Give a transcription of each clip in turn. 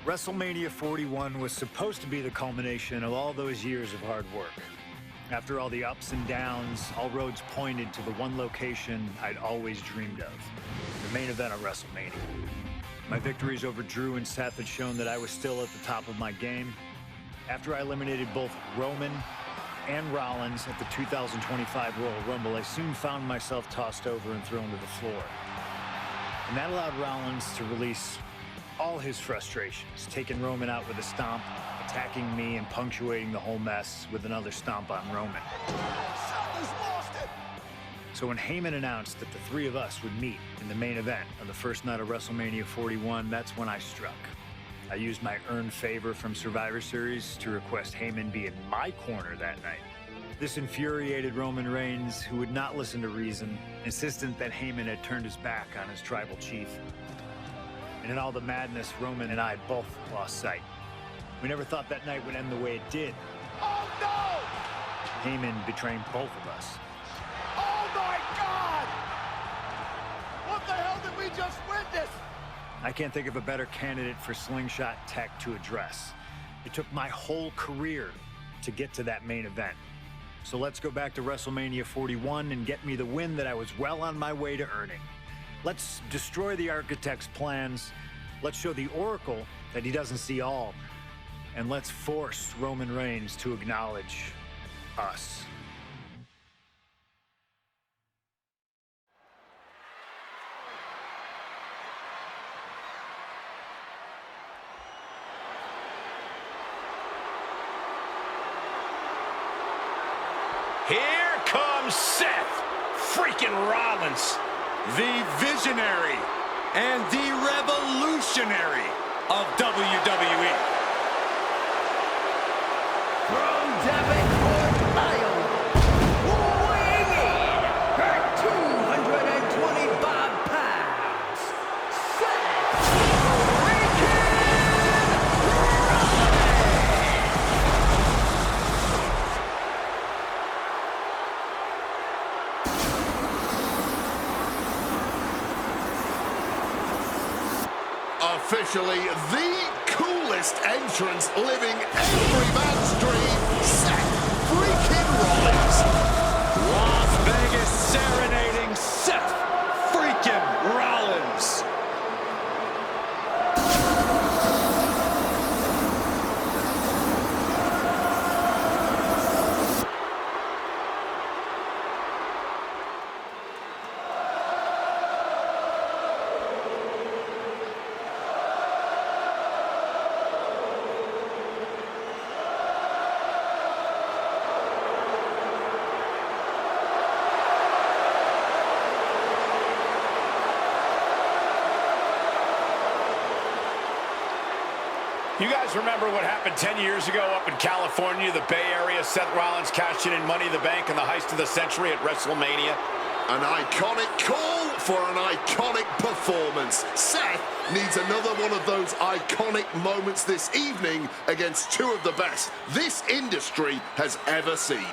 WrestleMania 41 was supposed to be the culmination of all those years of hard work. After all the ups and downs, all roads pointed to the one location I'd always dreamed of, the main event of WrestleMania. My victories over Drew and Seth had shown that I was still at the top of my game. After I eliminated both Roman and Rollins at the 2025 Royal Rumble, I soon found myself tossed over and thrown to the floor. And that allowed Rollins to release all his frustrations, taking Roman out with a stomp, attacking me, and punctuating the whole mess with another stomp on Roman. Something's lost it! So when Heyman announced that the three of us would meet in the main event on the first night of WrestleMania 41, that's when I struck. I used my earned favor from Survivor Series to request Heyman be in my corner that night. This infuriated Roman Reigns, who would not listen to reason, insistent that Heyman had turned his back on his tribal chief. And in all the madness, Roman and I both lost sight. We never thought that night would end the way it did. Oh, no! Heyman betraying both of us. Oh, my God! What the hell did we just witness? I can't think of a better candidate for slingshot tech to address. It took my whole career to get to that main event. So let's go back to WrestleMania 41 and get me the win that I was well on my way to earning. Let's destroy the architect's plans. Let's show the Oracle that he doesn't see all. And let's force Roman Reigns to acknowledge us. Here comes Seth freaking Rollins, the visionary and the revolutionary of WWE. From Davenport, Iowa, weighing in at 225 pounds, Seth freaking Officially the coolest entrance living every man's dream, Seth freaking Rollins. Las Vegas serenading Seth freaking Rollins. You guys remember what happened 10 years ago up in California, the Bay Area? Seth Rollins cashing in Money in the Bank in the heist of the century at WrestleMania. An iconic call for an iconic performance. Seth needs another one of those iconic moments this evening against two of the best this industry has ever seen.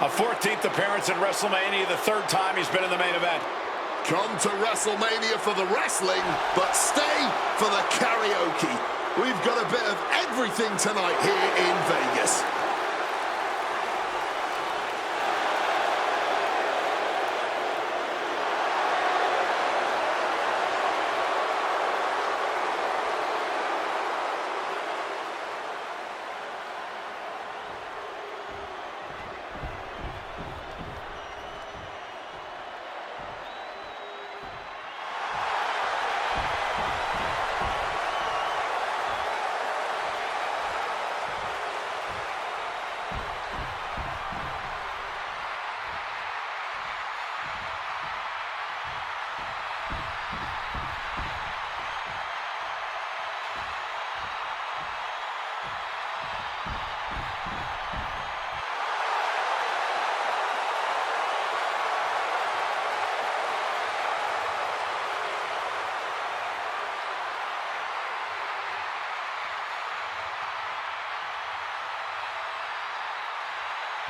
A 14th appearance at WrestleMania, the third time he's been in the main event. Come to WrestleMania for the wrestling, but stay for the karaoke. We've got a bit of everything tonight here in Vegas.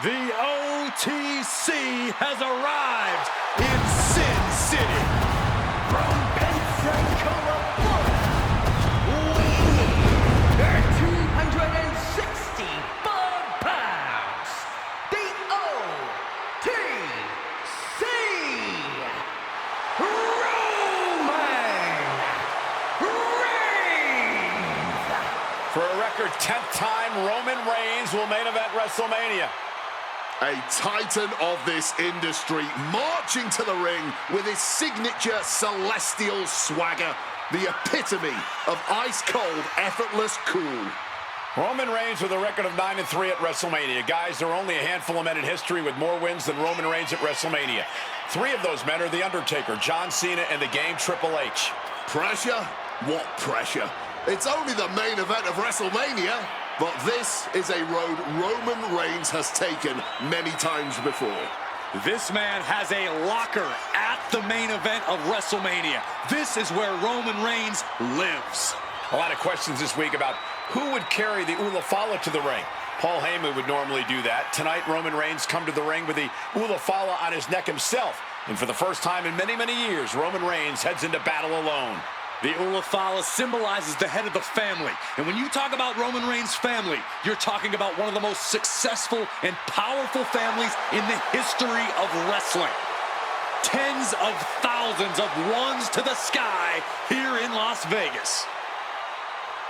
The OTC has arrived in Sin City. From Pensacola, Florida, weighing in at 265 pounds, the OTC, Roman Reigns. For a record 10th time, Roman Reigns will main event WrestleMania. A titan of this industry marching to the ring with his signature celestial swagger, the epitome of ice-cold, effortless cool. Roman Reigns with a record of 9-3 at WrestleMania. Guys, there are only a handful of men in history with more wins than Roman Reigns at WrestleMania. 3 of those men are The Undertaker, John Cena, and the Game Triple H. Pressure? What pressure? It's only the main event of WrestleMania. But this is a road Roman Reigns has taken many times before. This man has a locker at the main event of WrestleMania. This is where Roman Reigns lives. A lot of questions this week about who would carry the Ulafala to the ring. Paul Heyman would normally do that. Tonight, Roman Reigns come to the ring with the Ulafala on his neck himself. And for the first time in many, many years, Roman Reigns heads into battle alone. The Ulafala symbolizes the head of the family. And when you talk about Roman Reigns' family, you're talking about one of the most successful and powerful families in the history of wrestling. Tens of thousands of ones to the sky here in Las Vegas.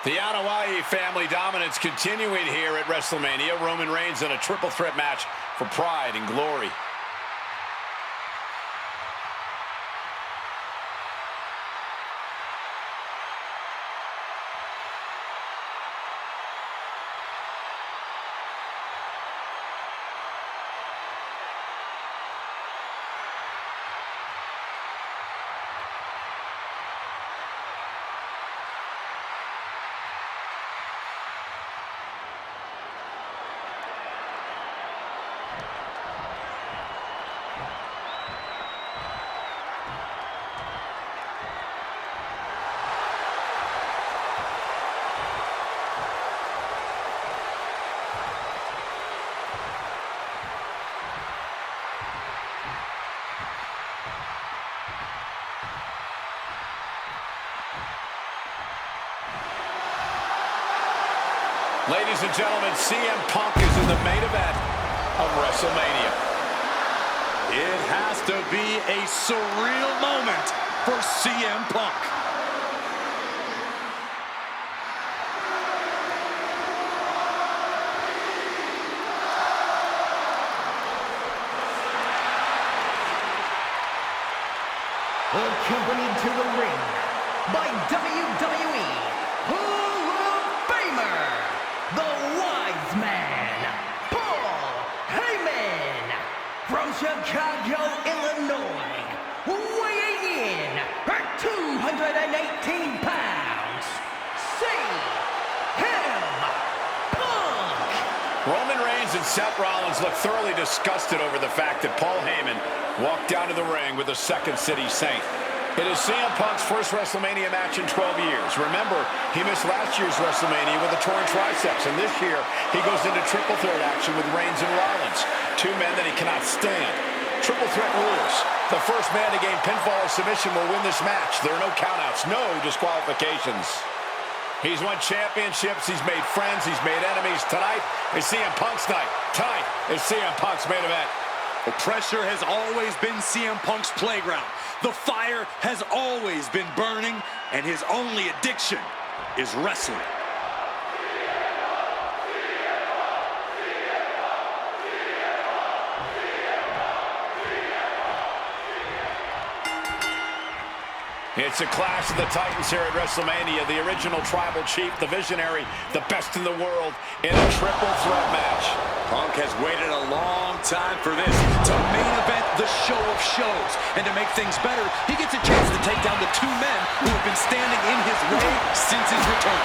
The Anoa'i family dominance continuing here at WrestleMania. Roman Reigns in a triple threat match for pride and glory. Ladies and gentlemen, CM Punk is in the main event of WrestleMania. It has to be a surreal moment for CM Punk. Accompanied to the ring by WWE Hall of Famer, the Wise Man, Paul Heyman, from Chicago, Illinois, weighing in at 218 pounds, CM Punk. Roman Reigns and Seth Rollins look thoroughly disgusted over the fact that Paul Heyman walked down to the ring with a Second City Saint. It is CM Punk's first WrestleMania match in 12 years. Remember, he missed last year's WrestleMania with a torn triceps, and this year he goes into triple threat action with Reigns and Rollins, 2 men that he cannot stand. Triple threat rules. The first man to gain pinfall or submission will win this match. There are no countouts, no disqualifications. He's won championships, he's made friends, he's made enemies. Tonight is CM Punk's night. Tonight is CM Punk's main event. The pressure has always been CM Punk's playground. The fire has always been burning, and his only addiction is wrestling. It's a clash of the Titans here at WrestleMania. The original tribal chief, the visionary, the best in the world in a triple threat match. Punk has waited a long time for this, to main event the show of shows. And to make things better, he gets a chance to take down the 2 men who have been standing in his way since his return.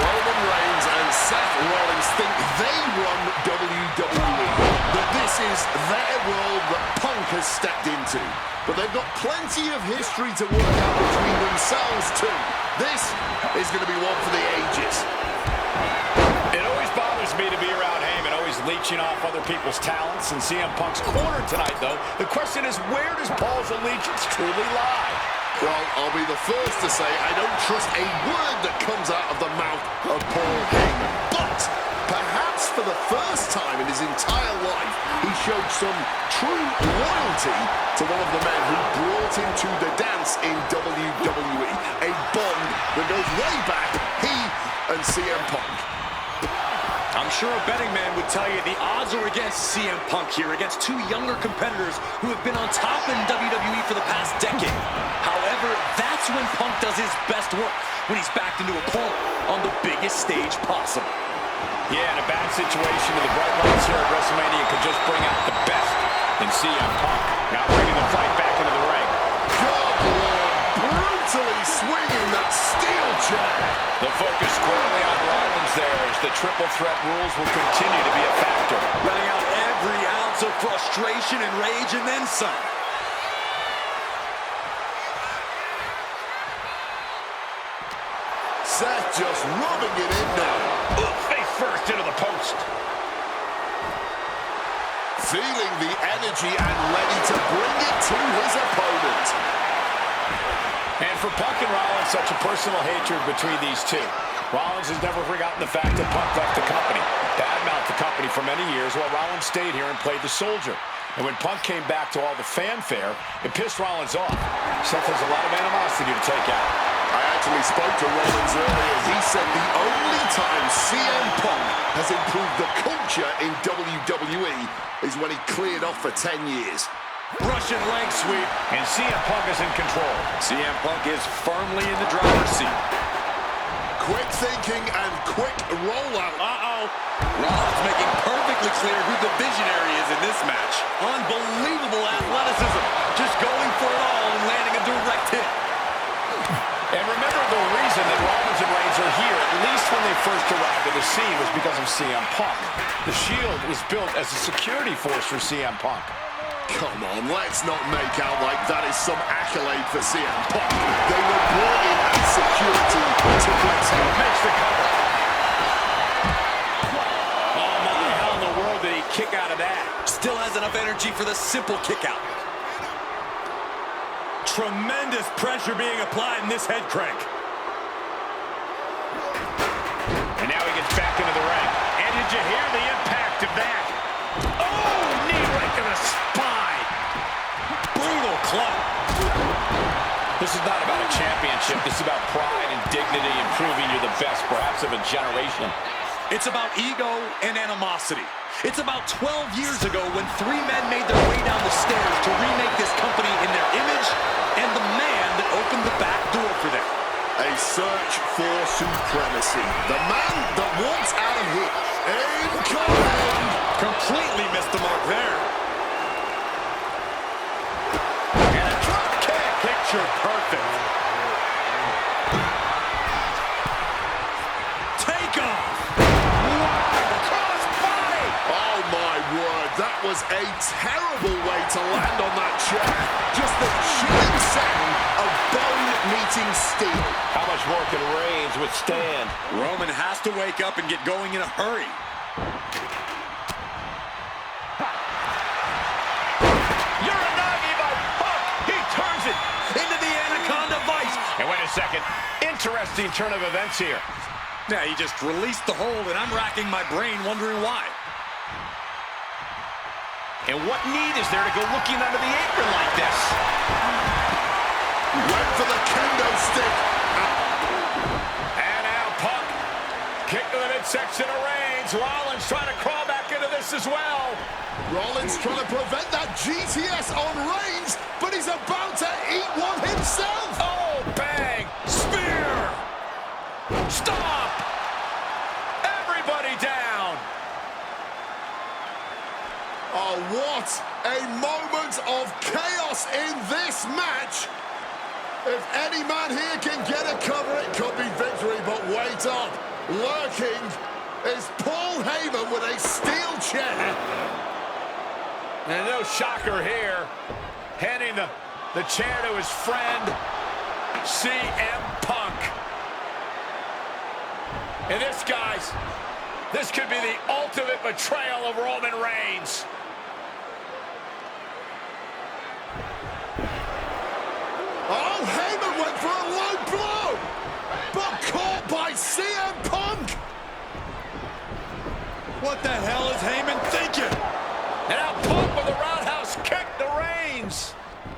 Roman Reigns and Seth Rollins think they run WWE, that this is their world that Punk has stepped into. But they've got plenty of history to work out between themselves too. This is going to be one for the ages. It always bothers me to be around Heyman, always leeching off other people's talents in CM Punk's corner tonight, though. The question is, where does Paul's allegiance truly lie? Well, I'll be the first to say I don't trust a word that comes out of the mouth of Paul Heyman. But perhaps for the first time in his entire life, he showed some true loyalty to one of the men who brought him to the dance in WWE. A bond that goes way back, he and CM Punk. I'm sure a betting man would tell you the odds are against CM Punk here, against two younger competitors who have been on top in WWE for the past decade. However, that's when Punk does his best work, when he's backed into a corner on the biggest stage possible. Yeah, in a bad situation in the bright lights here at WrestleMania could just bring out the best in CM Punk. Now bringing the fight back into the ring. Good Lord, brutally swinging that steel chair. The focus squarely on Rollins there as the triple threat rules will continue to be a factor. Letting out every ounce of frustration and rage and then some. Seth just rubbing it in now. Ooh, face first into the post. Feeling the energy and ready to bring it to his opponent. And for Punk and Rollins, such a personal hatred between these two. Rollins has never forgotten the fact that Punk left the company, badmouthed the company for many years, while Rollins stayed here and played the soldier. And when Punk came back to all the fanfare, it pissed Rollins off. Seth has a lot of animosity to take out. I actually spoke to Rollins earlier. He said the only time CM Punk has improved the culture in WWE is when he cleared off for 10 years. Russian leg sweep, and CM Punk is in control. CM Punk is firmly in the driver's seat. Quick thinking and quick rollout. Rollins making perfectly clear who the visionary is in this match. Unbelievable athleticism. Just going for it all and landing a direct hit. And remember, the reason that Rollins and Reigns are here, at least when they first arrived at the scene, was because of CM Punk. The Shield was built as a security force for CM Punk. Come on, let's not make out like that is some accolade for CM Punk. They were brought in as security to protect. Makes the cover. Oh my, how in the world did he kick out of that? Still has enough energy for the simple kick out. Tremendous pressure being applied in this head crank. And now he gets back into the ring. And did you hear the impact of that? Oh, knee right to the spine. Brutal club. This is not about a championship. This is about pride and dignity and proving you're the best, perhaps of a generation. It's about ego and animosity. It's about 12 years ago when three men made their way down the stairs to remake this company in their image and the man that opened the back door for them. A search for supremacy. The man that walks out of here incoming. Completely missed the mark there. And a drop kick. Picture perfect. Take off. Wow, cross body. Oh my word, that was a terrible way to land on that chair. Just the chilling sound of bone meeting steel. How much more can Reigns withstand? Roman has to wake up and get going in a hurry. Uranagi by Punk. He turns it into the Anaconda Vice. And wait a second. Interesting turn of events here. Yeah, he just released the hold, and I'm racking my brain wondering why. And what need is there to go looking under the apron like this? Went for the kendo stick. And now Punk. Kick to the midsection of Reigns. Rollins trying to crawl back into this as well. Rollins trying to prevent that GTS on Reigns, but he's about to eat one himself. Oh, bang. Spear. Stop. Everybody down. Oh, what a moment of chaos in this match. If any man here can get a cover, it could be victory, but wait up. Lurking is Paul Heyman with a steel chair. And no shocker here. Handing the chair to his friend, CM Punk. And this, guys, This could be the ultimate betrayal of Roman Reigns. Oh, Heyman went for a low blow, but caught by CM Punk. What the hell is Heyman thinking? And now Punk with a roundhouse kick to Reigns.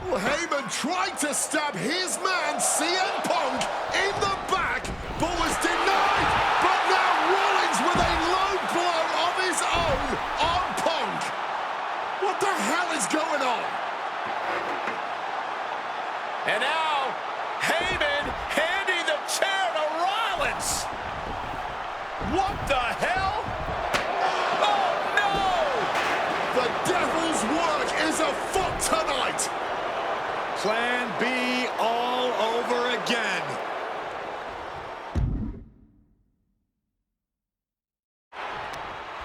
Well, Heyman tried to stab his man, CM Punk, in the back, but was denied. But now Rollins with a low blow of his own on Punk. What the hell is going on? And now, Heyman handing the chair to Rollins. What the hell? Oh, no! The devil's work is afoot tonight. Plan B all over again.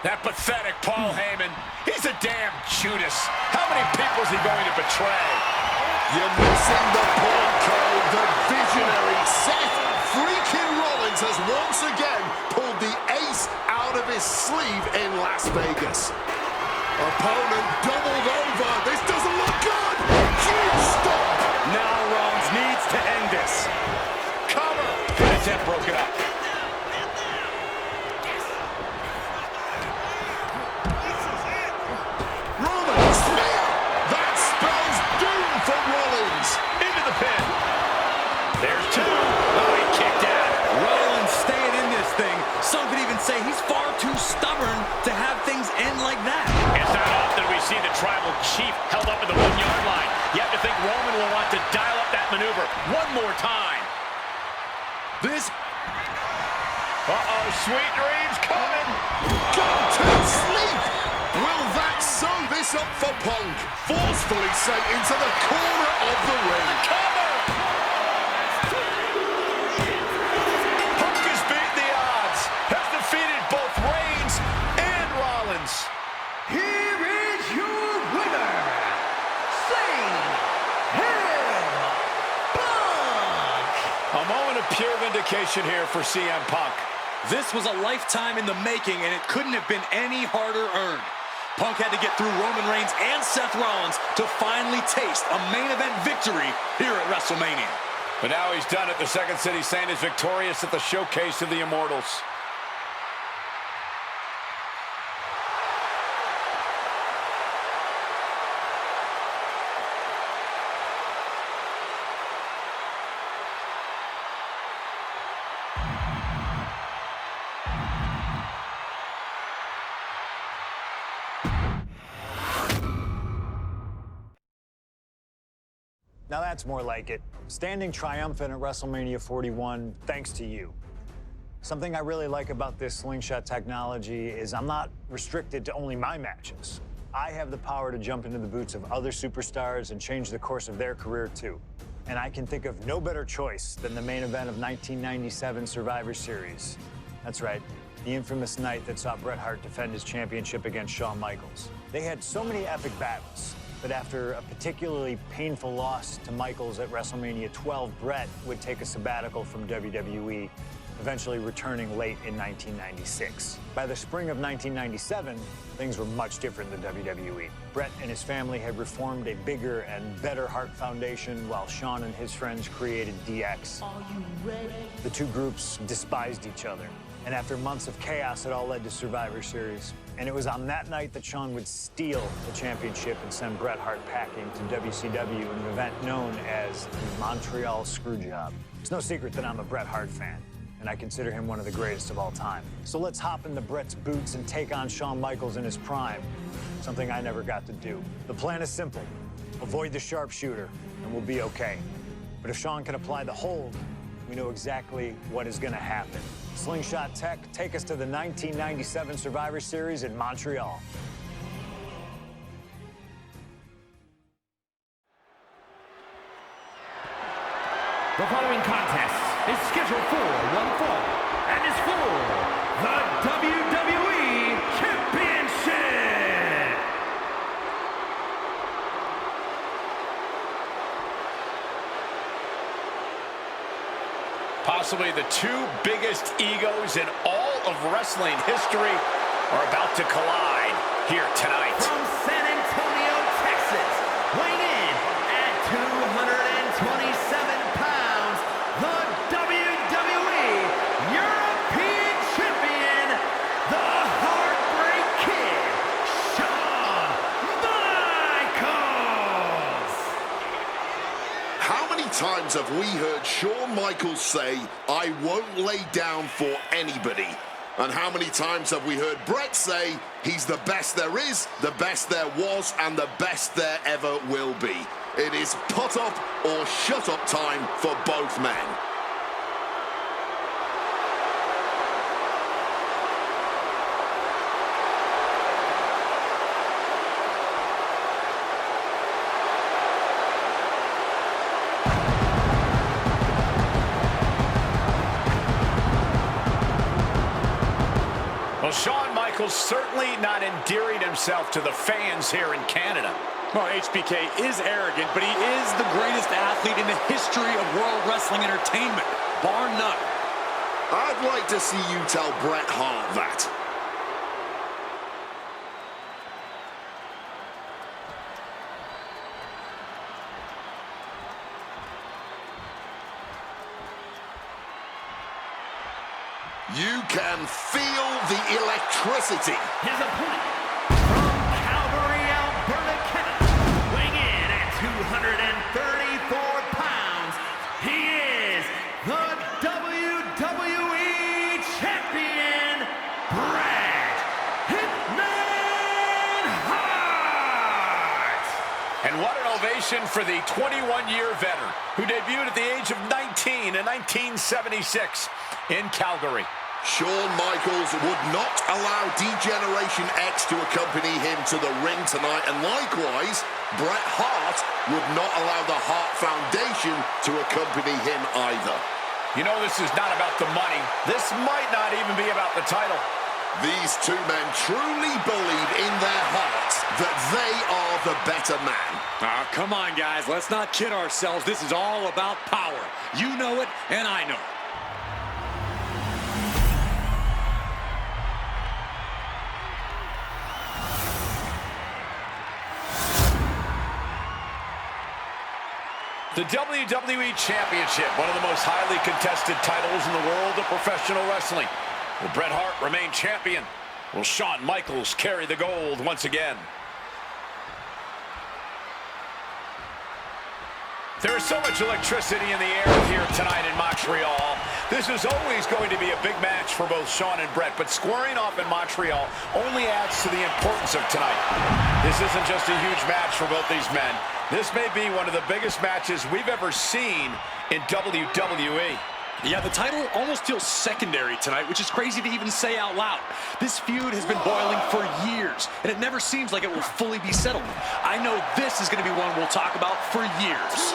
That pathetic Paul Heyman. He's a damn Judas. How many people is he going to betray? You're missing the point, Cole. The visionary Seth freaking Rollins has once again pulled the ace out of his sleeve in Las Vegas. Opponent doubled over. This doesn't look good. Huge stop. Now Rollins needs to end this. Cover. Good attempt broken up. Roman spear. That spells doom for Rollins. Into the pin. There's two. Oh, he kicked out. Rollins staying in this thing. Some could even say he's far too stubborn to have things end like that. It's not often we see the tribal chief held up at the 1-yard line. You have to think Roman will want to dial up that maneuver one more time. This... Uh-oh, sweet dreams coming. Go to sleep. Will that sew this up for Punk? Forcefully sent into the corner of the ring. Cover. Punk has beaten the odds. Has defeated both Reigns and Rollins. Here is your winner, Punk! A moment of pure vindication here for CM Punk. This was a lifetime in the making, and it couldn't have been any harder earned. Punk had to get through Roman Reigns and Seth Rollins to finally taste a main event victory here at WrestleMania. But now he's done it. The Second City Saint is victorious at the Showcase of the Immortals. Now that's more like it. Standing triumphant at WrestleMania 41 thanks to you. Something I really like about this slingshot technology is I'm not restricted to only my matches. I have the power to jump into the boots of other superstars and change the course of their career too. And I can think of no better choice than the main event of 1997 Survivor Series. That's right, the infamous night that saw Bret Hart defend his championship against Shawn Michaels. They had so many epic battles. But after a particularly painful loss to Michaels at WrestleMania 12, Bret would take a sabbatical from WWE, eventually returning late in 1996. By the spring of 1997, things were much different than WWE. Bret and his family had reformed a bigger and better Hart Foundation, while Shawn and his friends created DX. Are you ready? The two groups despised each other. And after months of chaos, it all led to Survivor Series. And it was on that night that Shawn would steal the championship and send Bret Hart packing to WCW in an event known as the Montreal Screwjob. It's no secret that I'm a Bret Hart fan, and I consider him one of the greatest of all time. So let's hop into Bret's boots and take on Shawn Michaels in his prime, something I never got to do. The plan is simple. Avoid the sharpshooter, and we'll be okay. But if Shawn can apply the hold, we know exactly what is going to happen. Slingshot Tech, take us to the 1997 Survivor Series in Montreal. The following contest is scheduled for one fall and is for the WWE Championship. Possibly the two biggest egos in all of wrestling history are about to collide here tonight. From San Antonio, Texas, weighing in at 227 pounds, the WWE European Champion, the Heartbreak Kid, Shawn Michaels. How many times have we heard Shawn Michaels say, "I won't lay down for anybody"? And how many times have we heard Bret say, he's the best there is, the best there was, and the best there ever will be? It is put up or shut up time for both men. Well, Shawn Michaels certainly not endearing himself to the fans here in Canada. Well, HBK is arrogant, but he is the greatest athlete in the history of World Wrestling Entertainment, bar none. I'd like to see you tell Bret Hart that. You can feel the electricity. His opponent, from Calgary, Alberta, Canada, weighing in at 234 pounds, he is the WWE Champion, Bret Hitman Hart. And what an ovation for the 21-year veteran who debuted at the age of 19 in 1976 in Calgary. Shawn Michaels would not allow D-Generation X to accompany him to the ring tonight, and likewise, Bret Hart would not allow the Hart Foundation to accompany him either. You know, this is not about the money. This might not even be about the title. These two men truly believe in their hearts that they are the better man. Come on, guys. Let's not kid ourselves. This is all about power. You know it, and I know it. The WWE Championship, one of the most highly contested titles in the world of professional wrestling. Will Bret Hart remain champion? Will Shawn Michaels carry the gold once again? There is so much electricity in the air here tonight in Montreal. This is always going to be a big match for both Shawn and Bret, but squaring off in Montreal only adds to the importance of tonight. This isn't just a huge match for both these men. This may be one of the biggest matches we've ever seen in WWE. Yeah, the title almost feels secondary tonight, which is crazy to even say out loud. This feud has been boiling for years, and it never seems like it will fully be settled. I know this is going to be one we'll talk about for years.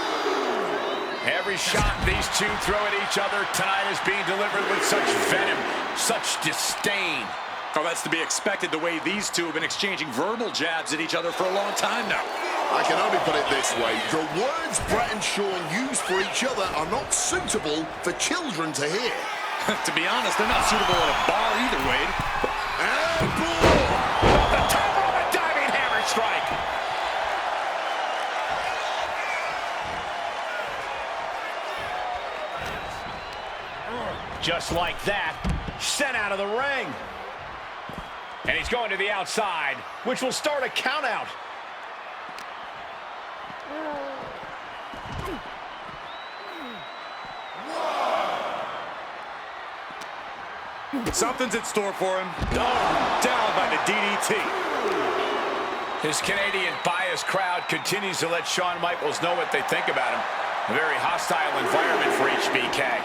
Every shot these two throw at each other tonight is being delivered with such venom, such disdain. Oh, that's to be expected the way these two have been exchanging verbal jabs at each other for a long time now. I can only put it this way. The words Bret and Shawn use for each other are not suitable for children to hear. To be honest, they're not suitable at a bar either, Wade. And boom! The top of a diving hammer strike. Just like that, sent out of the ring. And he's going to the outside, which will start a count out. Something's in store for him. Oh, down by the DDT. His Canadian biased crowd continues to let Shawn Michaels know what they think about him. A very hostile environment for HBK.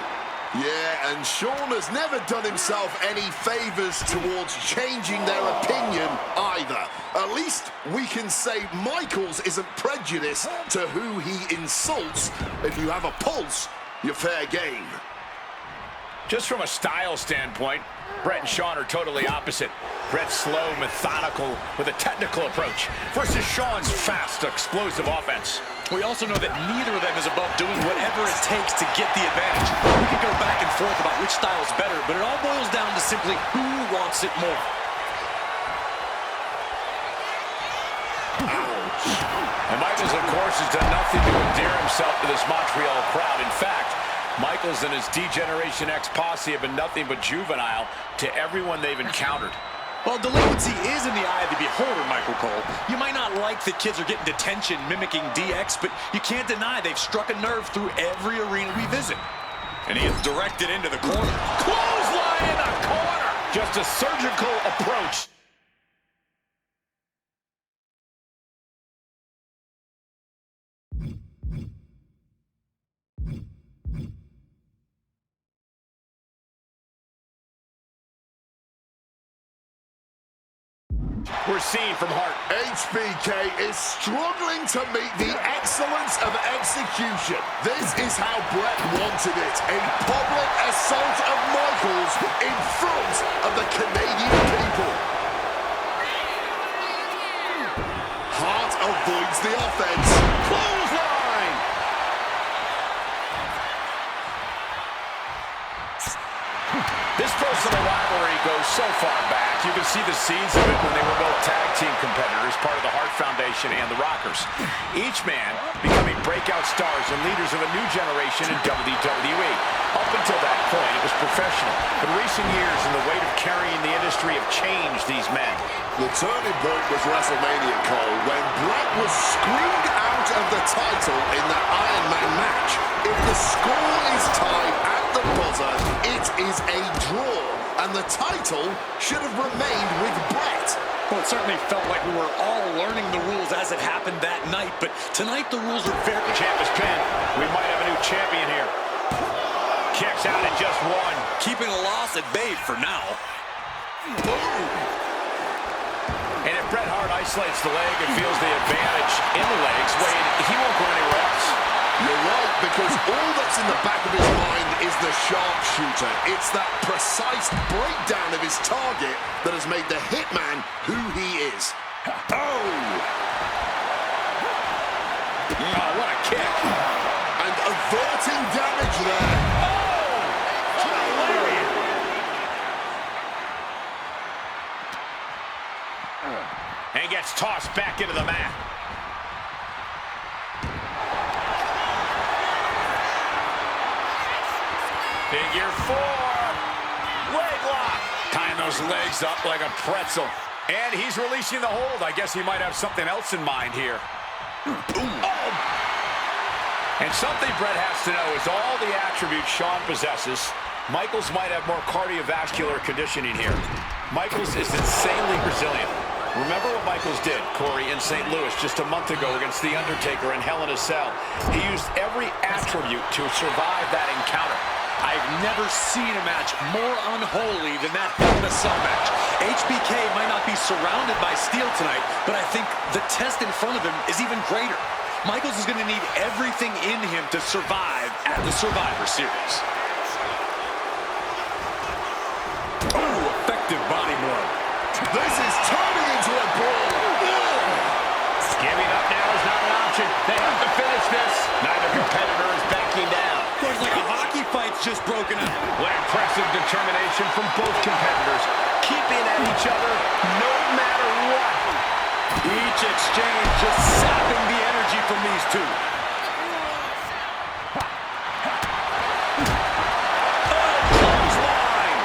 Yeah, and Shawn has never done himself any favors towards changing their opinion either. At least we can say Michaels isn't prejudiced to who he insults. If you have a pulse, you're fair game. Just from a style standpoint, Bret and Shawn are totally opposite. Bret's slow, methodical, with a technical approach, versus Shawn's fast, explosive offense. We also know that neither of them is above doing whatever it takes to get the advantage. We could go back and forth about which style is better, but it all boils down to simply who wants it more. And Michaels, of course, has done nothing to endear himself to this Montreal crowd. In fact, Michaels and his D-Generation X posse have been nothing but juvenile to everyone they've encountered. Well, delinquency is in the eye of the beholder, Michael Cole. You might not like that kids are getting detention mimicking DX, but you can't deny they've struck a nerve through every arena we visit. And he is directed into the corner. Clothesline in the corner! Just a surgical approach. We're seeing from Hart. HBK is struggling to meet the excellence of execution. This is how Brett wanted it. A public assault of Michaels in front of the Canadian people. Hart avoids the offense. Clothesline! This personal rivalry goes so far back. You can see the seeds of it when they were both tag team competitors, part of the Hart Foundation and the Rockers. Each man becoming breakout stars and leaders of a new generation in WWE. Up until that point, it was professional. But recent years and the weight of carrying the industry have changed these men. The turning point was WrestleMania, Cole, when Brett was screwed out of the title in that Iron Man match. If the score is tied at the buzzer, it is a draw, and the title should have remained with Brett. Well, it certainly felt like we were all learning the rules as it happened that night, but tonight the rules are very... The champ is pinned. We might have a new champion here. Kicks out at just one. Keeping a loss at bay for now. Boom. And if Bret Hart isolates the leg and feels the advantage in the legs, Wade, he won't go anywhere else. You're right, because all that's in the back of his mind is the sharpshooter. It's that precise breakdown of his target that has made the Hitman who he is. Oh, what a kick. And averting damage there. Oh, what a lariat. And gets tossed back into the mat. Figure four. Leg lock. Tying those legs up like a pretzel. And he's releasing the hold. I guess he might have something else in mind here. Oh. And something Brett has to know is all the attributes Shawn possesses, Michaels might have more cardiovascular conditioning here. Michaels is insanely resilient. Remember what Michaels did, Corey, in St. Louis just a month ago against The Undertaker in Hell in a Cell. He used every attribute to survive that encounter. I've never seen a match more unholy than that Hell in a Cell match. HBK might not be surrounded by steel tonight, but I think the test in front of him is even greater. Michaels is going to need everything in him to survive at the Survivor Series. Oh, effective body blow. This is turning into a brawl. Giving up now is not an option. They have to finish this. Neither competitor is backing down. Looks like a hockey fight's just broken up. What impressive determination from both competitors, keeping at each other no matter what. Each exchange just sapping the energy from these two. Oh, clothesline!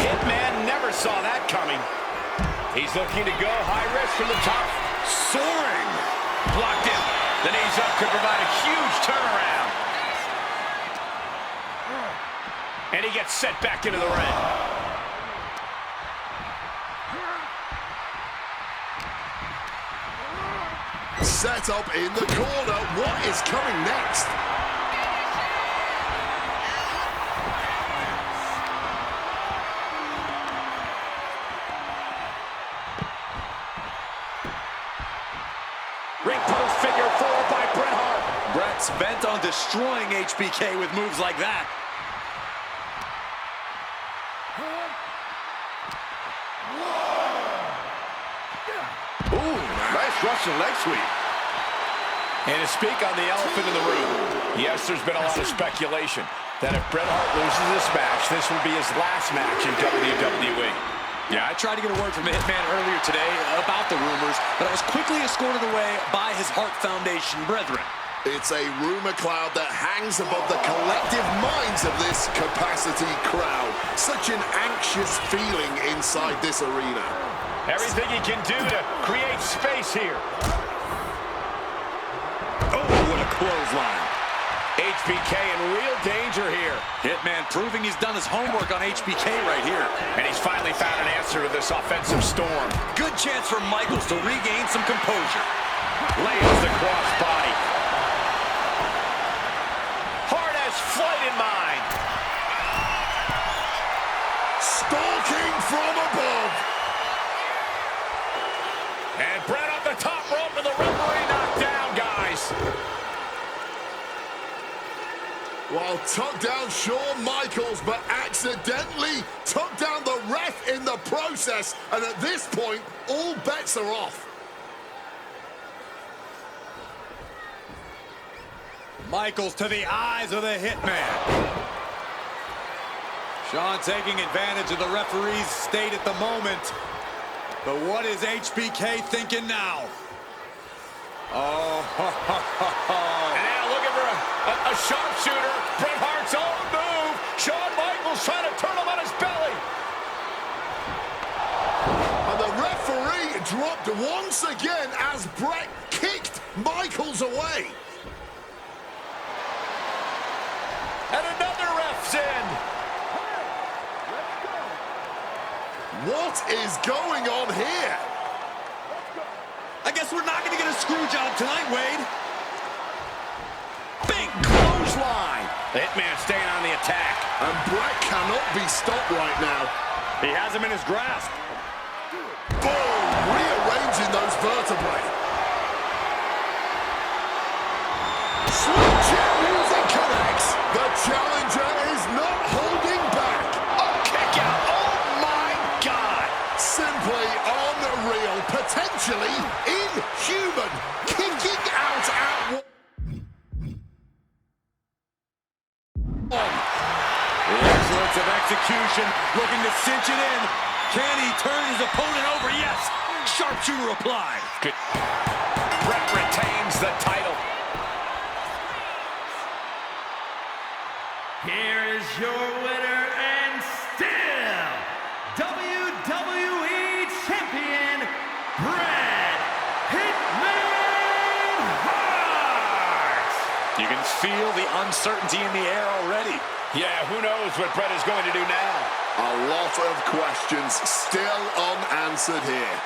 Hitman never saw that coming. He's looking to go high risk from the top. Soaring. Blocked in. The knees up could provide a huge turnaround. And he gets set back into the ring. Set up in the corner. What is coming next? Ring post figure four by Bret Hart. Bret's bent on destroying HBK with moves like that. Ooh, Ooh, nice Russian leg sweep. And to speak on the elephant in the room, yes, there's been a lot of speculation that if Bret Hart loses this match, this will be his last match in WWE. Yeah, I tried to get a word from the Hitman earlier today about the rumors, but I was quickly escorted away by his Hart Foundation brethren. It's a rumor cloud that hangs above the collective minds of this capacity crowd. Such an anxious feeling inside this arena. Everything he can do to create space here. Oh, what a clothesline. HBK in real danger here. Hitman proving he's done his homework on HBK right here. And he's finally found an answer to this offensive storm. Good chance for Michaels to regain some composure. Lands the crossbody. Hart has flight in mind. Stalking from above. And Bret up the top rope and the referee knocked down, guys. Well, tucked down Shawn Michaels, but accidentally tucked down the ref in the process. And at this point, all bets are off. Michaels to the eyes of the Hitman. Shawn taking advantage of the referee's state at the moment. But what is HBK thinking now? Oh, And now looking for a sharpshooter. Bret Hart's own move. Shawn Michaels trying to turn him on his belly. And the referee dropped once again as Bret kicked Michaels away. And another ref's in. What is going on here? I guess we're not going to get a screw job tonight, Wade. Big clothesline. The Hitman staying on the attack. And Bret cannot be stopped right now. He has him in his grasp. Boom! Rearranging those vertebrae. Sweet chin music connects. The challenger is not holding back. Oh, kick out. Oh, my God. Simply unreal. Potentially inhuman. Kicking out at The excellence of execution, looking to cinch it in. Can he turn his opponent over? Yes. Sharpshooter applied. Good. Bret retains the title. Here is your winner and still WWE Champion, Bret Hitman Hart! You can feel the uncertainty in the air already. Yeah, who knows what Bret is going to do now? a lot of questions still unanswered here.